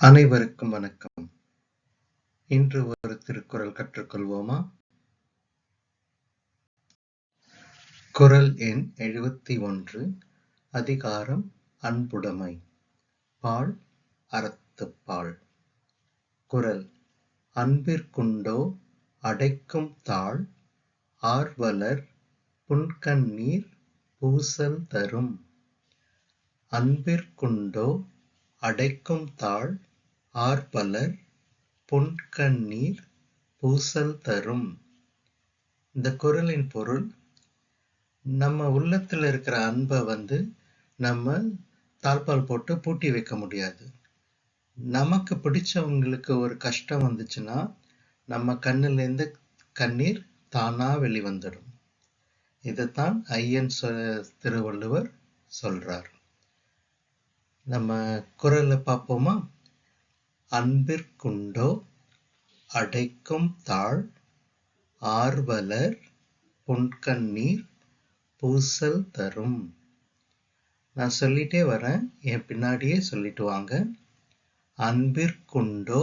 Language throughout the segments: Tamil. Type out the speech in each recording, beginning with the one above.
அனைவருக்கும் வணக்கம். இன்று ஒரு திருக்குறள் கற்றுக்கொள்வோமா? குறள் எண் 71. அதிகாரம் அன்புடைமை. பால் அறத்துப்பால். குறள்: அன்பிற்குண்டோ அடைக்கும் தாழ் ஆர்வலர் புன்கண்ணீர் பூசல் தரும். அன்பிற்குண்டோ அடைக்கும் தாழ் ஆர்வலர் புன்கண்ணீர் பூசல் தரும். இந்த குறளின் பொருள்: நம்ம உள்ளத்துல இருக்கிற அன்பை நம்ம தாழ்பால் போட்டு பூட்டி வைக்க முடியாது. நமக்கு பிடிச்சவங்களுக்கு ஒரு கஷ்டம் வந்துச்சுன்னா நம்ம கண்ணிலேருந்து கண்ணீர் தானா வெளிவந்துடும். இதைத்தான் ஐயன் திருவள்ளுவர் சொல்றார். நம்ம குறளை பார்ப்போமா? அன்பிற்குண்டோ அடைக்கும் தாழ் ஆர்வலர் புன்கண்ணீர் பூசல் தரும். நான் சொல்லிட்டே வரேன், என் பின்னாடியே சொல்லிட்டு வாங்க. அன்பிற்குண்டோ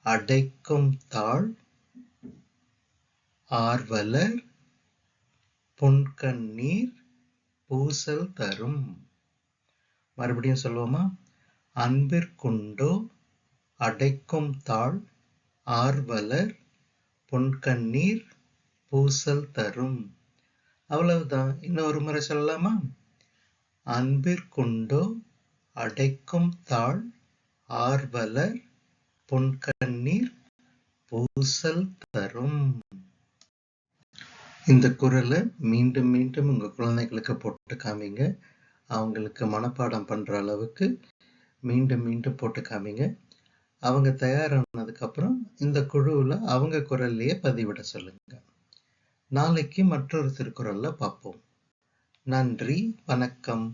அடைக்கும் தாழ் ஆர்வலர் புன்கண்ணீர் பூசல் தரும். மறுபடியும் சொல்லுவோமா? அன்பிற்குண்டோ அடைக்கும் தாழ் ஆர்வலர் புன்கண்ணீர் பூசல் தரும். அவ்வளவுதான். இன்னொரு முறை சொல்லலாமா? அன்பிற்குண்டோ அடைக்கும் தாழ் ஆர்வலர் புன்கண்ணீர் பூசல் தரும். இந்த குறளை மீண்டும் மீண்டும் உங்க குழந்தைகளுக்கு போட்டு காமிங்க. அவங்களுக்கு மனப்பாடம் பண்ற அளவுக்கு மீண்டும் மீண்டும் போட்டு காமிங்க. அவங்க தயாரானதுக்கு அப்புறம் இந்த குழுவில் அவங்க குரல்லையே பதிவிட சொல்லுங்க. நாளைக்கு மற்றொரு திருக்குறள்ல பார்ப்போம். நன்றி, வணக்கம்.